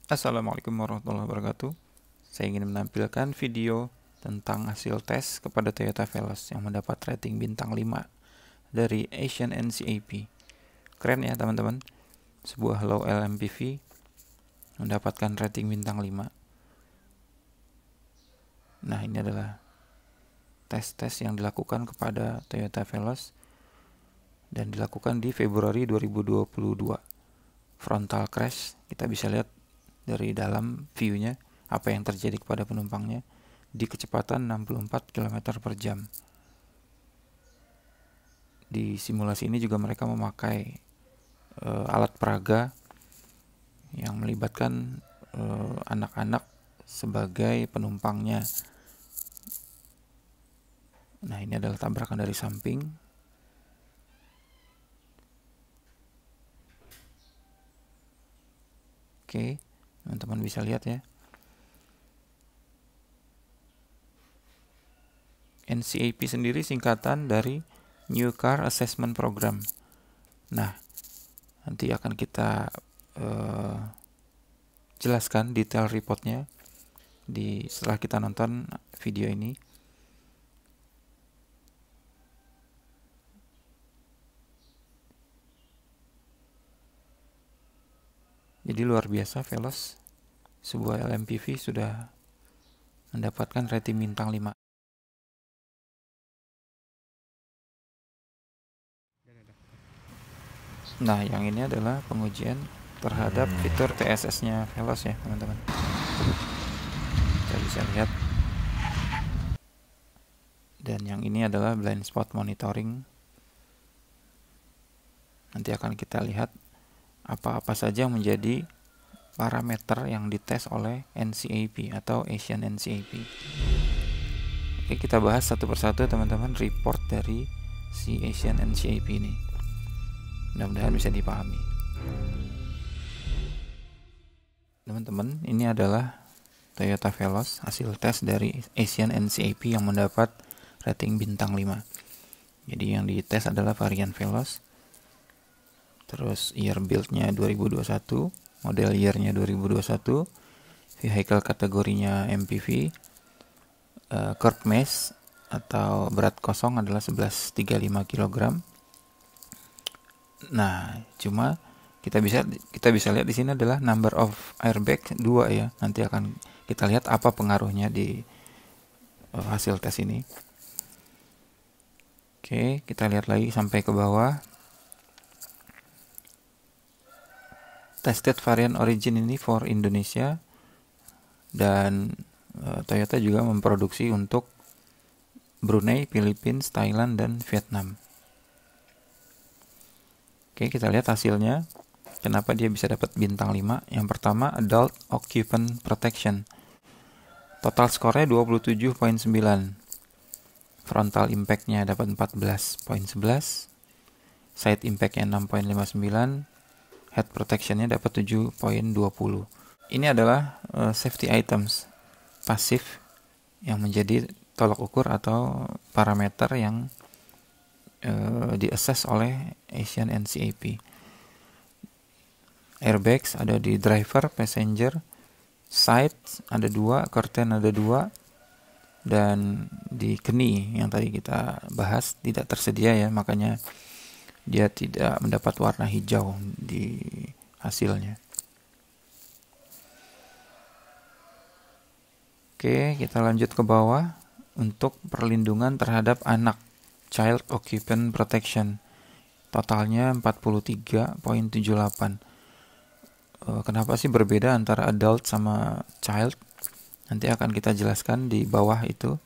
Assalamualaikum warahmatullahi wabarakatuh. Saya ingin menampilkan video tentang hasil tes kepada Toyota Veloz yang mendapat rating bintang 5 dari Asian NCAP. Keren ya teman-teman, sebuah low LMPV mendapatkan rating bintang 5. Nah, ini adalah tes-tes yang dilakukan kepada Toyota Veloz dan dilakukan di Februari 2022. Frontal crash, kita bisa lihat dari dalam view-nya apa yang terjadi kepada penumpangnya di kecepatan 64 km per jam. Di simulasi ini juga mereka memakai alat peraga yang melibatkan anak-anak sebagai penumpangnya. Nah, ini adalah tabrakan dari samping. Oke, teman-teman bisa lihat ya. NCAP sendiri singkatan dari New Car Assessment Program. Nah, nanti akan kita jelaskan detail reportnya setelah kita nonton video ini. Jadi luar biasa Veloz, sebuah LMPV sudah mendapatkan rating bintang 5. Nah, yang ini adalah pengujian terhadap fitur TSS-nya Veloz ya, teman-teman. Kita bisa lihat. Dan yang ini adalah blind spot monitoring. Nanti akan kita lihat apa-apa saja yang menjadi parameter yang dites oleh NCAP atau Asian NCAP. Oke, kita bahas satu persatu teman-teman report dari si Asian NCAP ini. Mudah-mudahan bisa dipahami. Teman-teman, ini adalah Toyota Veloz hasil tes dari Asian NCAP yang mendapat rating bintang 5. Jadi yang dites adalah varian Veloz. Terus year build-nya 2021, model year-nya 2021, vehicle kategorinya MPV, curb mass atau berat kosong adalah 1135 kg. Nah, cuma kita bisa lihat di sini adalah number of airbag 2 ya. Nanti akan kita lihat apa pengaruhnya di hasil tes ini. Oke, kita lihat lagi sampai ke bawah. Tested variant origin ini for Indonesia, dan Toyota juga memproduksi untuk Brunei, Filipina, Thailand, dan Vietnam. Oke, kita lihat hasilnya. Kenapa dia bisa dapat bintang 5? Yang pertama, Adult Occupant Protection. Total skornya 27.9. Frontal impact-nya dapat 14.11. Side impact-nya 6.59. Head protection-nya dapat 7.20. Ini adalah safety items pasif yang menjadi tolak ukur atau parameter yang di-assess oleh Asian NCAP. Airbags ada di driver, passenger, side ada 2, curtain ada 2, dan di knee yang tadi kita bahas tidak tersedia ya, makanya dia tidak mendapat warna hijau di hasilnya. Oke, kita lanjut ke bawah. Untuk perlindungan terhadap anak, Child Occupant Protection, totalnya 43.78. Kenapa sih berbeda antara adult sama child? Nanti akan kita jelaskan. Di bawah itu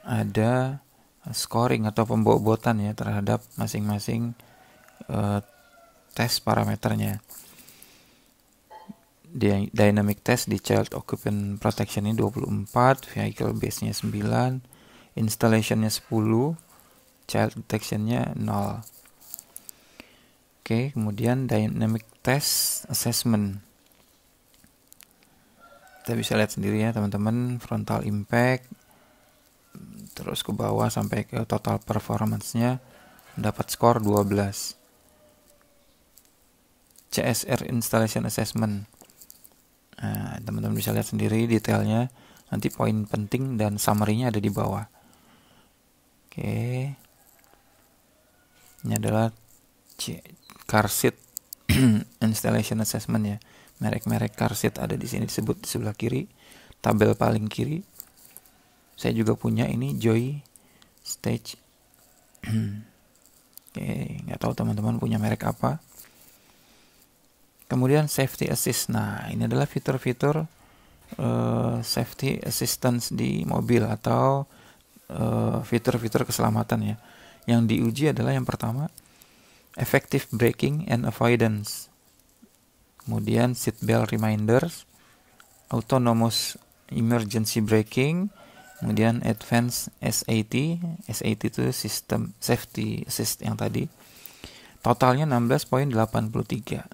ada scoring atau pembobotan ya terhadap masing-masing tes parameternya. Dynamic test di Child Occupant Protection ini 24, vehicle base-nya 9, installation-nya 10, child detection-nya 0. Oke, kemudian dynamic test assessment. Kita bisa lihat sendiri ya teman-teman, frontal impact, terus ke bawah sampai ke total performance-nya dapat skor 12. CSR installation assessment. teman-teman bisa lihat sendiri detailnya. Nanti poin penting dan summary-nya ada di bawah. Oke. Ini adalah car seat installation assessment ya. Merek-merek car seat ada di sini disebut di sebelah kiri, tabel paling kiri. Saya juga punya ini Joy Stage. Oke, nggak tahu teman-teman punya merek apa. Kemudian safety assist. Nah, ini adalah fitur-fitur safety assistance di mobil atau fitur-fitur keselamatan ya. Yang diuji adalah yang pertama effective braking and avoidance. Kemudian seat belt reminders, autonomous emergency braking, kemudian advanced SAT. SAT itu sistem safety assist yang tadi. Totalnya 16.83.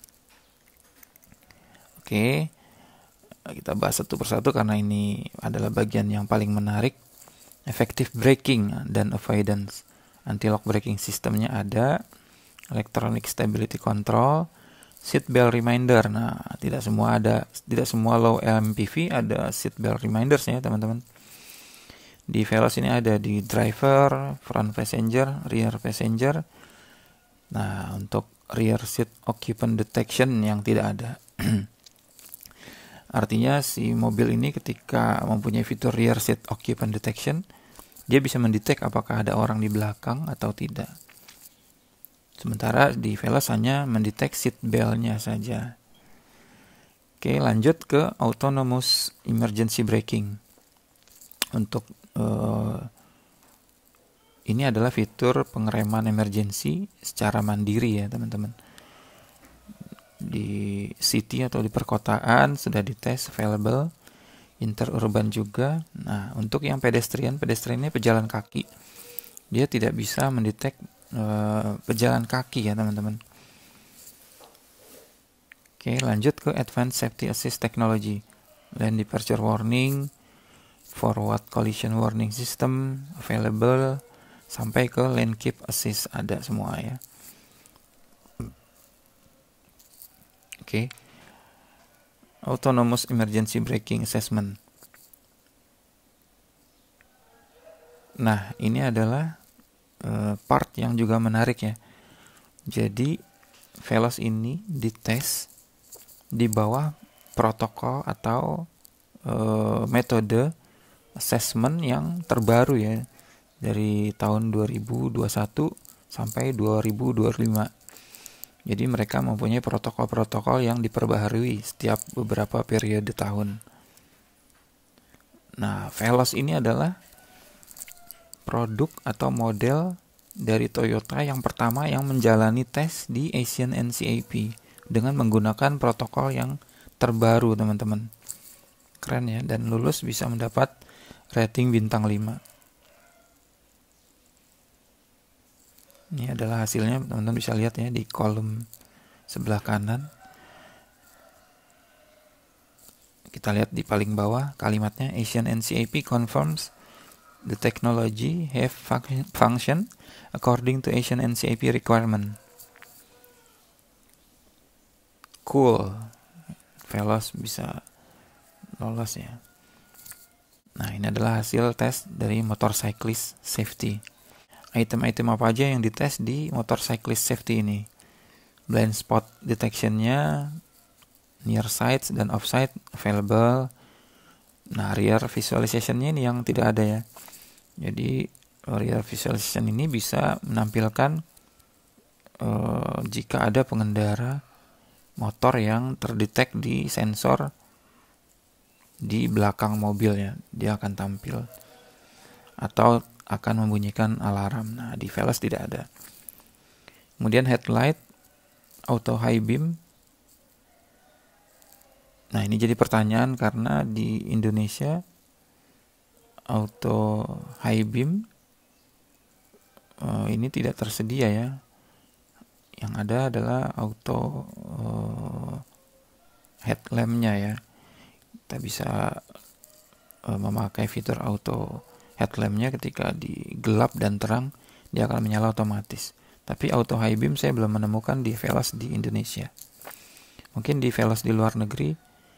Oke. Kita bahas satu persatu karena ini adalah bagian yang paling menarik. Effective braking dan avoidance. Anti-lock braking sistemnya ada, electronic stability control, seat belt reminder. Nah, tidak semua low MPV ada seat belt reminders ya, teman-teman. Di Veloz ini ada di driver, front passenger, rear passenger. Nah, untuk rear seat occupant detection yang tidak ada. Artinya si mobil ini ketika mempunyai fitur rear seat occupant detection, dia bisa mendetek apakah ada orang di belakang atau tidak. Sementara di Veloz hanya mendetek seat belt-nya saja. Oke, lanjut ke autonomous emergency braking. Untuk ini adalah fitur pengereman emergency secara mandiri ya, teman-teman. Di city atau di perkotaan sudah dites available, interurban juga. Nah, untuk yang pedestrian ini pejalan kaki, dia tidak bisa mendetek pejalan kaki ya, teman-teman. Oke, lanjut ke advanced safety assist technology, lane departure warning, forward collision warning system available, sampai ke lane keep assist ada semua ya. Oke. Autonomous emergency braking assessment. Nah, ini adalah part yang juga menarik ya. Jadi Veloz ini dites di bawah protokol atau metode assessment yang terbaru ya, dari tahun 2021 sampai 2025. Jadi mereka mempunyai protokol-protokol yang diperbaharui setiap beberapa periode tahun. Nah, Veloz ini adalah produk atau model dari Toyota yang pertama yang menjalani tes di Asian NCAP dengan menggunakan protokol yang terbaru, teman-teman. Keren ya, dan lulus bisa mendapat rating bintang 5. Ini adalah hasilnya, teman-teman bisa lihat ya di kolom sebelah kanan. Kita lihat di paling bawah kalimatnya, Asian NCAP confirms the technology have function according to Asian NCAP requirement. Cool. Veloz bisa lolos ya. Nah, ini adalah hasil tes dari motorcyclist safety. Item-item apa aja yang dites di motorcyclist safety ini? Blind spot detection-nya, near sights dan off sight available. Nah, rear visualization-nya ini yang tidak ada ya. Jadi rear visualization ini bisa menampilkan jika ada pengendara motor yang terdetek di sensor di belakang mobil ya, dia akan tampil atau akan membunyikan alarm. Nah, di Veloz tidak ada. Kemudian headlight auto high beam. Nah, ini jadi pertanyaan karena di Indonesia auto high beam ini tidak tersedia ya. Yang ada adalah auto headlamp-nya ya. Kita bisa memakai fitur auto headlamp-nya ketika di gelap dan terang dia akan menyala otomatis. Tapi auto high beam saya belum menemukan di Veloz di Indonesia. Mungkin di Veloz di luar negeri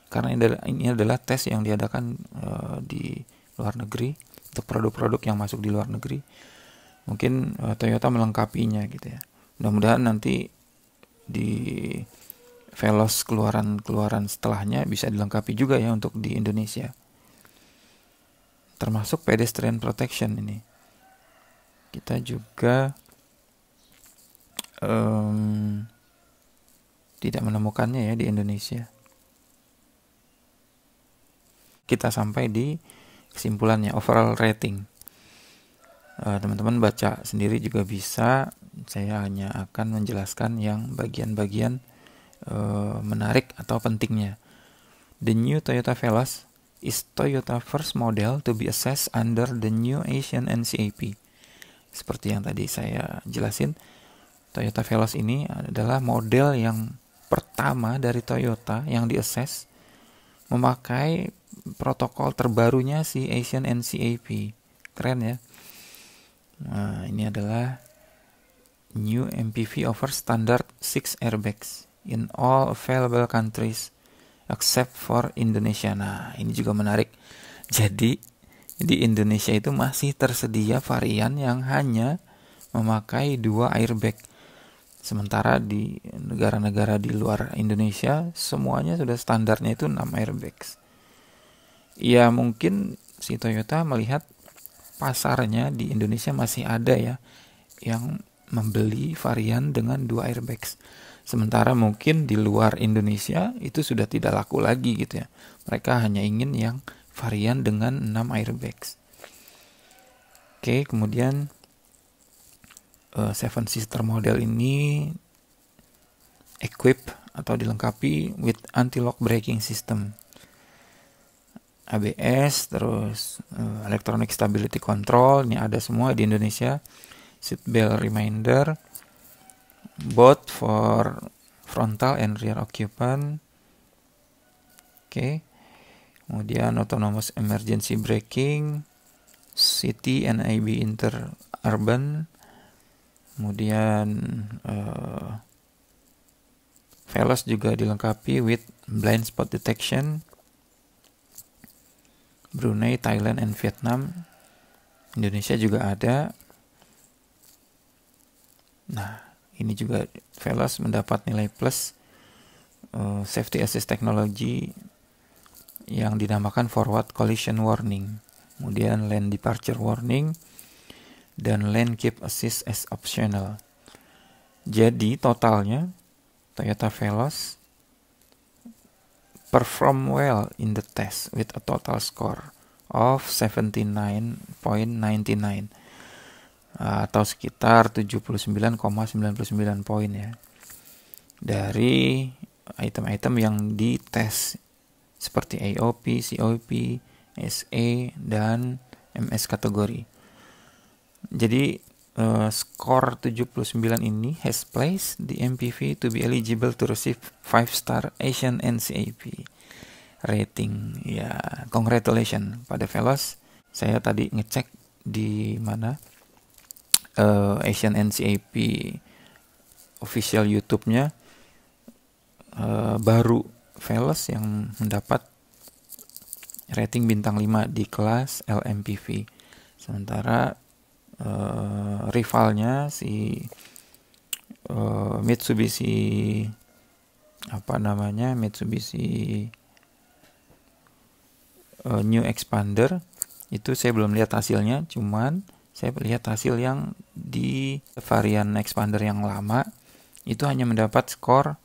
karena ini adalah tes yang diadakan di luar negeri untuk produk-produk yang masuk di luar negeri. Mungkin Toyota melengkapinya gitu ya. Mudah-mudahan nanti di Veloz keluaran setelahnya bisa dilengkapi juga ya untuk di Indonesia. Termasuk pedestrian protection ini. Kita juga tidak menemukannya ya di Indonesia. Kita sampai di kesimpulannya, overall rating. Teman-teman baca sendiri juga bisa. Saya hanya akan menjelaskan yang bagian-bagian menarik atau pentingnya. The new Toyota Veloz is Toyota first model to be assessed under the new Asian NCAP. Seperti yang tadi saya jelasin, Toyota Veloz ini adalah model yang pertama dari Toyota yang di-assess memakai protokol terbarunya si Asian NCAP. Keren ya. Nah, ini adalah new MPV offers standard 6 airbags in all available countries except for Indonesia. Nah, ini juga menarik. Jadi, di Indonesia itu masih tersedia varian yang hanya memakai 2 airbag. Sementara di negara-negara di luar Indonesia, semuanya sudah standarnya itu 6 airbags. Ya, mungkin si Toyota melihat pasarnya di Indonesia masih ada ya yang membeli varian dengan 2 airbags. Sementara mungkin di luar Indonesia itu sudah tidak laku lagi gitu ya. Mereka hanya ingin yang varian dengan 6 airbags. Oke, kemudian 7-seater model ini equip atau dilengkapi with anti-lock braking system, ABS, terus electronic stability control, ini ada semua di Indonesia. Seat belt reminder, both for frontal and rear occupant. Oke. Kemudian autonomous emergency braking, city and IB interurban. Kemudian Veloz juga dilengkapi with blind spot detection. Brunei, Thailand, and Vietnam. Indonesia juga ada. Nah, ini juga Veloz mendapat nilai plus safety assist technology yang dinamakan forward collision warning, kemudian lane departure warning, dan lane keep assist as optional. Jadi totalnya Toyota Veloz perform well in the test with a total score of 79.99 atau sekitar 79,99 poin ya. Dari item-item yang dites seperti AOP, COP, SE, dan MS kategori. Jadi skor 79 ini has placed the MPV to be eligible to receive 5-star Asian NCAP rating. Ya, congratulations pada Veloz. Saya tadi ngecek di mana Asian NCAP official YouTube-nya, baru Veloz yang mendapat rating bintang 5 di kelas LMPV. Sementara rivalnya si Mitsubishi New Expander itu saya belum lihat hasilnya, cuman saya lihat hasil yang di varian Expander yang lama itu hanya mendapat skor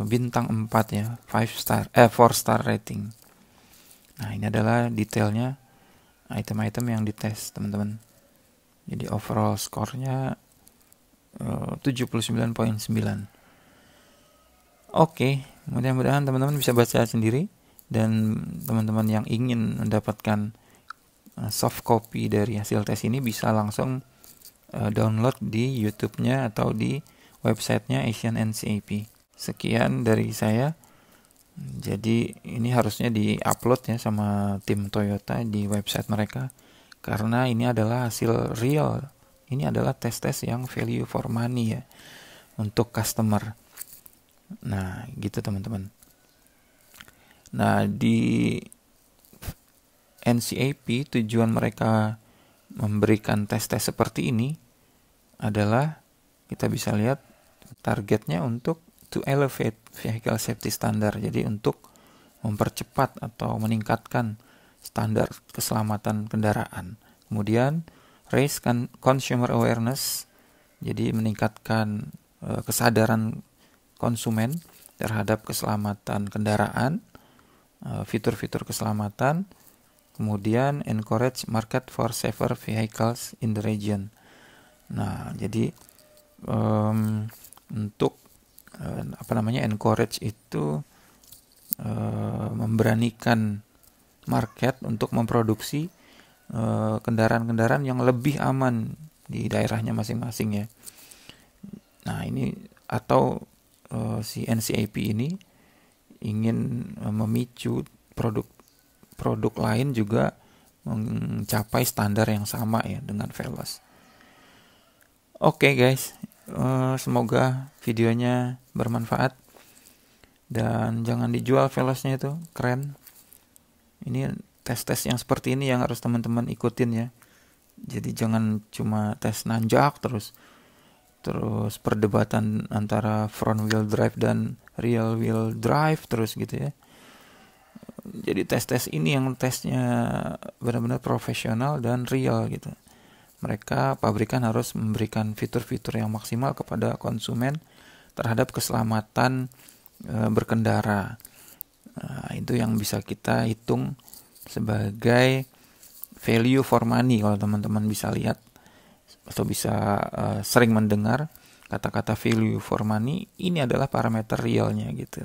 bintang 4 ya, 4-star rating. Nah, ini adalah detailnya item-item yang dites, teman-teman. Jadi overall skornya 79.9. Oke, mudah-mudahan teman-teman bisa baca sendiri, dan teman-teman yang ingin mendapatkan soft copy dari hasil tes ini bisa langsung download di YouTube-nya atau di websitenya Asian NCAP. Sekian dari saya. Jadi ini harusnya di-upload ya sama tim Toyota di website mereka, karena ini adalah hasil real. Ini adalah tes-tes yang value for money ya untuk customer. Nah, gitu teman-teman. Nah, di NCAP tujuan mereka memberikan tes-tes seperti ini adalah kita bisa lihat targetnya untuk to elevate vehicle safety standard. Jadi untuk mempercepat atau meningkatkan standar keselamatan kendaraan. Kemudian raise consumer awareness, jadi meningkatkan kesadaran konsumen terhadap keselamatan kendaraan, fitur-fitur keselamatan. Kemudian encourage market for safer vehicles in the region. Nah, jadi untuk encourage itu memberanikan market untuk memproduksi kendaraan-kendaraan yang lebih aman di daerahnya masing-masing ya. Nah, ini atau si NCAP ini ingin memicu produk lain juga mencapai standar yang sama ya dengan Veloz. Oke guys, semoga videonya bermanfaat dan jangan dijual Veloznya, itu keren. Ini tes-tes yang seperti ini yang harus teman-teman ikutin ya. Jadi jangan cuma tes nanjak terus perdebatan antara front wheel drive dan rear wheel drive terus gitu ya. Jadi tes-tes ini yang tesnya benar-benar profesional dan real gitu. Mereka pabrikan harus memberikan fitur-fitur yang maksimal kepada konsumen terhadap keselamatan berkendara. Nah, itu yang bisa kita hitung sebagai value for money. Kalau teman-teman bisa lihat atau bisa sering mendengar kata-kata value for money, ini adalah parameter realnya gitu.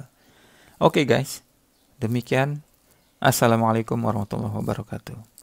Oke guys, demikian. Assalamualaikum warahmatullahi wabarakatuh.